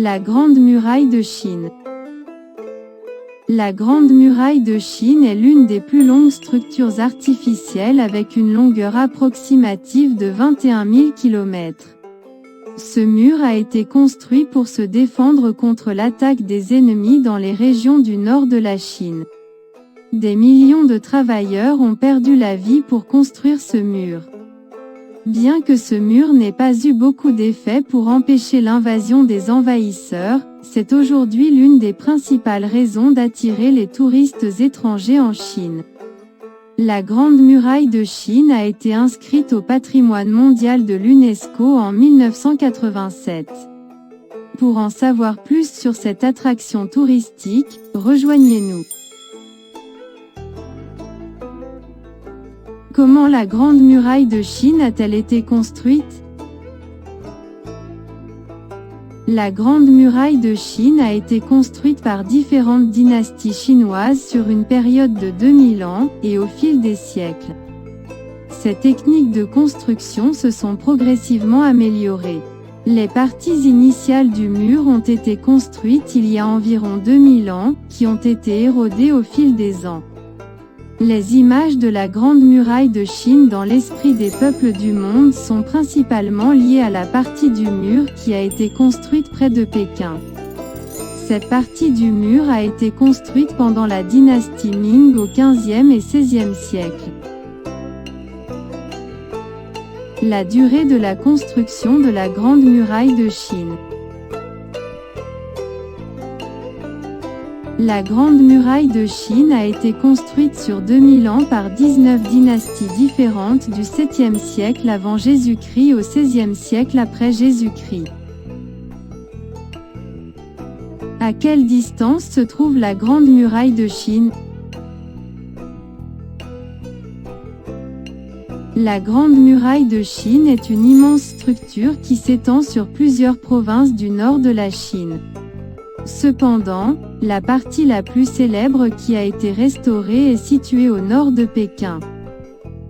La Grande Muraille de Chine. La Grande Muraille de Chine est l'une des plus longues structures artificielles avec une longueur approximative de 21 000 km. Ce mur a été construit pour se défendre contre l'attaque des ennemis dans les régions du nord de la Chine. Des millions de travailleurs ont perdu la vie pour construire ce mur. Bien que ce mur n'ait pas eu beaucoup d'effet pour empêcher l'invasion des envahisseurs, c'est aujourd'hui l'une des principales raisons d'attirer les touristes étrangers en Chine. La Grande Muraille de Chine a été inscrite au patrimoine mondial de l'UNESCO en 1987. Pour en savoir plus sur cette attraction touristique, rejoignez-nous. Comment la Grande Muraille de Chine a-t-elle été construite? La Grande Muraille de Chine a été construite par différentes dynasties chinoises sur une période de 2000 ans, et au fil des siècles. Ces techniques de construction se sont progressivement améliorées. Les parties initiales du mur ont été construites il y a environ 2000 ans, qui ont été érodées au fil des ans. Les images de la Grande Muraille de Chine dans l'esprit des peuples du monde sont principalement liées à la partie du mur qui a été construite près de Pékin. Cette partie du mur a été construite pendant la dynastie Ming au XVe et XVIe siècle. La durée de la construction de la Grande Muraille de Chine. La Grande Muraille de Chine a été construite sur 2000 ans par 19 dynasties différentes du 7e siècle avant Jésus-Christ au 16e siècle après Jésus-Christ. À quelle distance se trouve la Grande Muraille de Chine? La Grande Muraille de Chine est une immense structure qui s'étend sur plusieurs provinces du nord de la Chine. Cependant, la partie la plus célèbre qui a été restaurée est située au nord de Pékin.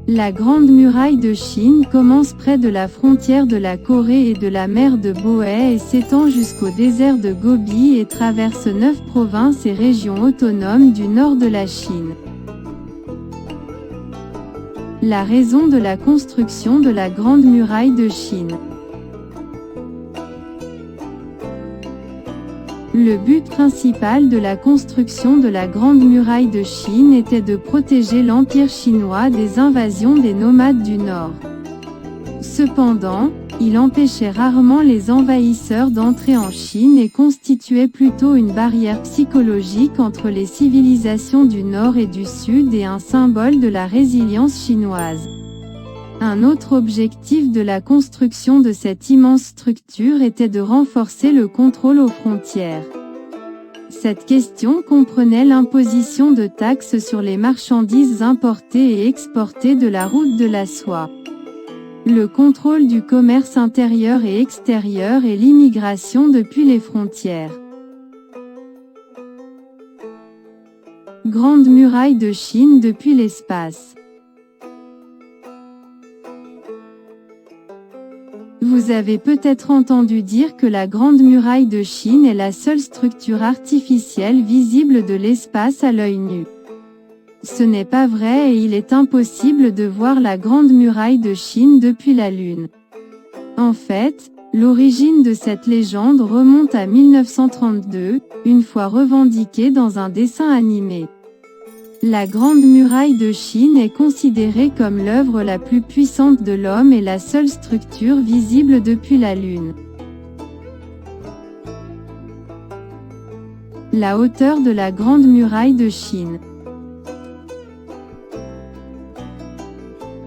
La Grande Muraille de Chine commence près de la frontière de la Corée et de la mer de Bohai et s'étend jusqu'au désert de Gobi et traverse 9 provinces et régions autonomes du nord de la Chine. La raison de la construction de la Grande Muraille de Chine. Le but principal de la construction de la Grande Muraille de Chine était de protéger l'Empire chinois des invasions des nomades du Nord. Cependant, il empêchait rarement les envahisseurs d'entrer en Chine et constituait plutôt une barrière psychologique entre les civilisations du Nord et du Sud et un symbole de la résilience chinoise. Un autre objectif de la construction de cette immense structure était de renforcer le contrôle aux frontières. Cette question comprenait l'imposition de taxes sur les marchandises importées et exportées de la route de la soie, le contrôle du commerce intérieur et extérieur et l'immigration depuis les frontières. Grande Muraille de Chine depuis l'espace. Vous avez peut-être entendu dire que la Grande Muraille de Chine est la seule structure artificielle visible de l'espace à l'œil nu. Ce n'est pas vrai et il est impossible de voir la Grande Muraille de Chine depuis la Lune. En fait, l'origine de cette légende remonte à 1932, une fois revendiquée dans un dessin animé. La Grande Muraille de Chine est considérée comme l'œuvre la plus puissante de l'homme et la seule structure visible depuis la Lune. La hauteur de la Grande Muraille de Chine.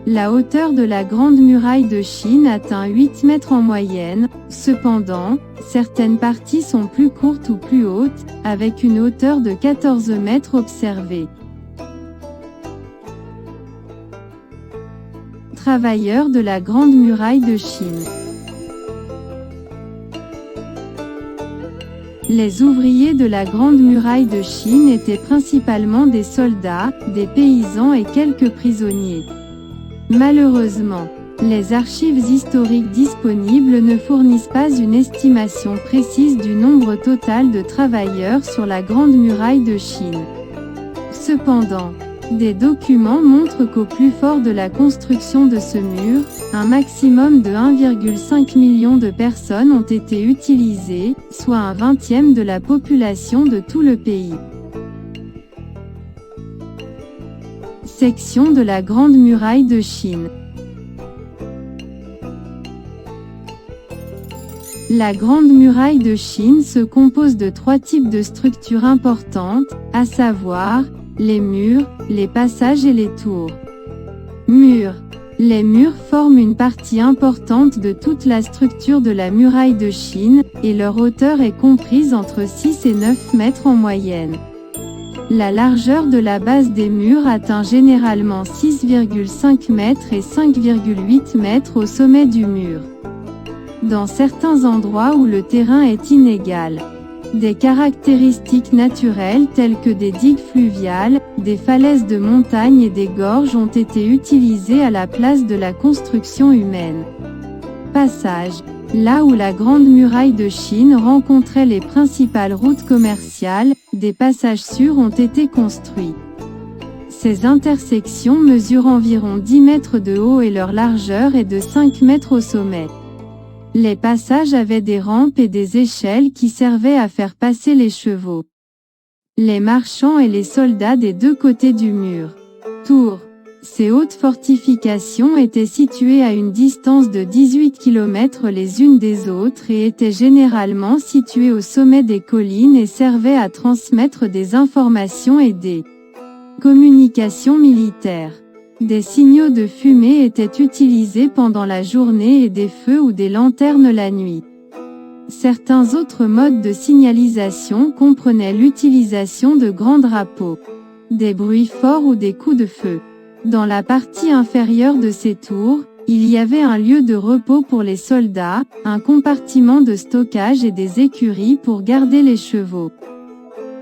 La hauteur de la Grande Muraille de Chine atteint 8 mètres en moyenne, cependant, certaines parties sont plus courtes ou plus hautes, avec une hauteur de 14 mètres observée. Travailleurs de la Grande Muraille de Chine. Les ouvriers de la Grande Muraille de Chine étaient principalement des soldats, des paysans et quelques prisonniers. Malheureusement, Les archives historiques disponibles ne fournissent pas une estimation précise du nombre total de travailleurs sur la Grande Muraille de Chine. Cependant, des documents montrent qu'au plus fort de la construction de ce mur, un maximum de 1,5 million de personnes ont été utilisées, soit un 20e de la population de tout le pays. Section de la Grande Muraille de Chine. La Grande Muraille de Chine se compose de 3 types de structures importantes, à savoir, les murs, les passages et les tours. Murs. Les murs forment une partie importante de toute la structure de la muraille de Chine, et leur hauteur est comprise entre 6 et 9 mètres en moyenne. La largeur de la base des murs atteint généralement 6,5 mètres et 5,8 mètres au sommet du mur. Dans certains endroits où le terrain est inégal, des caractéristiques naturelles telles que des digues fluviales, des falaises de montagne et des gorges ont été utilisées à la place de la construction humaine. Passage. Là où la Grande Muraille de Chine rencontrait les principales routes commerciales, des passages sûrs ont été construits. Ces intersections mesurent environ 10 mètres de haut et leur largeur est de 5 mètres au sommet. Les passages avaient des rampes et des échelles qui servaient à faire passer les chevaux, les marchands et les soldats des deux côtés du mur. Tours. Ces hautes fortifications étaient situées à une distance de 18 km les unes des autres et étaient généralement situées au sommet des collines et servaient à transmettre des informations et des communications militaires. Des signaux de fumée étaient utilisés pendant la journée et des feux ou des lanternes la nuit. Certains autres modes de signalisation comprenaient l'utilisation de grands drapeaux, des bruits forts ou des coups de feu. Dans la partie inférieure de ces tours, il y avait un lieu de repos pour les soldats, un compartiment de stockage et des écuries pour garder les chevaux,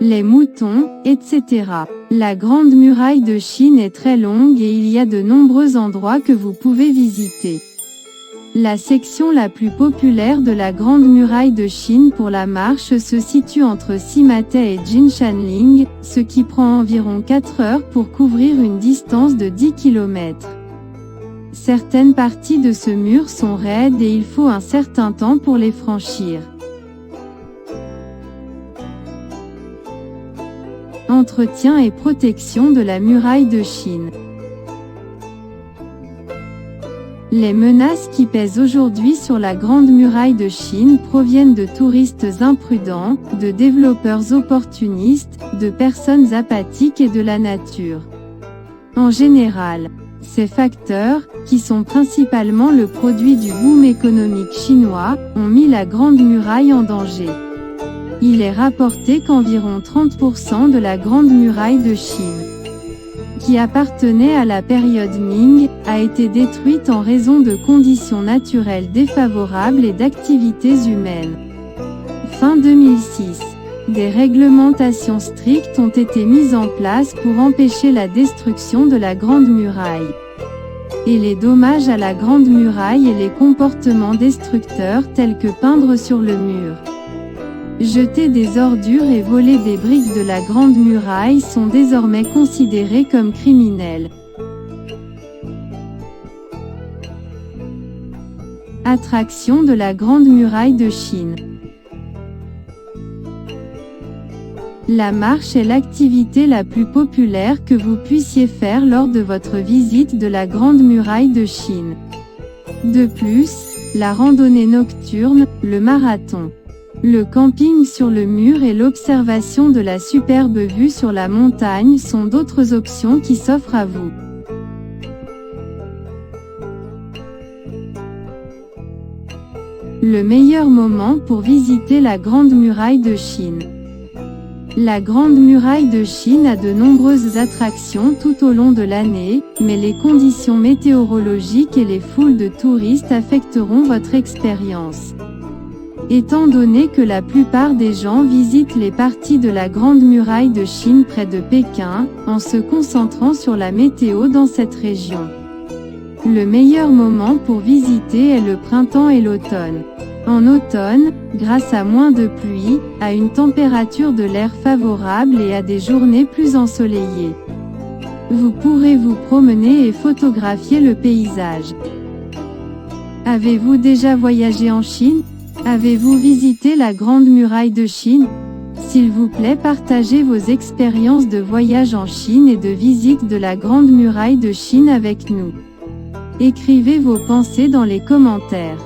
les moutons, etc. La Grande Muraille de Chine est très longue et il y a de nombreux endroits que vous pouvez visiter. La section la plus populaire de la Grande Muraille de Chine pour la marche se situe entre Simatai et Jinshanling, ce qui prend environ 4 heures pour couvrir une distance de 10 km. Certaines parties de ce mur sont raides et il faut un certain temps pour les franchir. Entretien et protection de la muraille de Chine. Les menaces qui pèsent aujourd'hui sur la Grande Muraille de Chine proviennent de touristes imprudents, de développeurs opportunistes, de personnes apathiques et de la nature. En général, ces facteurs, qui sont principalement le produit du boom économique chinois, ont mis la Grande Muraille en danger. Il est rapporté qu'environ 30% de la Grande Muraille de Chine, qui appartenait à la période Ming, a été détruite en raison de conditions naturelles défavorables et d'activités humaines. Fin 2006. Des réglementations strictes ont été mises en place pour empêcher la destruction de la Grande Muraille et les dommages à la Grande Muraille et les comportements destructeurs tels que peindre sur le mur, jeter des ordures et voler des briques de la Grande Muraille sont désormais considérés comme criminels. Attraction de la Grande Muraille de Chine. La marche est l'activité la plus populaire que vous puissiez faire lors de votre visite de la Grande Muraille de Chine. De plus, la randonnée nocturne, le marathon, le camping sur le mur et l'observation de la superbe vue sur la montagne sont d'autres options qui s'offrent à vous. Le meilleur moment pour visiter la Grande Muraille de Chine. La Grande Muraille de Chine a de nombreuses attractions tout au long de l'année, mais les conditions météorologiques et les foules de touristes affecteront votre expérience. Étant donné que la plupart des gens visitent les parties de la Grande Muraille de Chine près de Pékin, en se concentrant sur la météo dans cette région. Le meilleur moment pour visiter est le printemps et l'automne. En automne, grâce à moins de pluie, à une température de l'air favorable et à des journées plus ensoleillées, vous pourrez vous promener et photographier le paysage. Avez-vous déjà voyagé en Chine? Avez-vous visité la Grande Muraille de Chine? S'il vous plaît, partagez vos expériences de voyage en Chine et de visite de la Grande Muraille de Chine avec nous. Écrivez vos pensées dans les commentaires.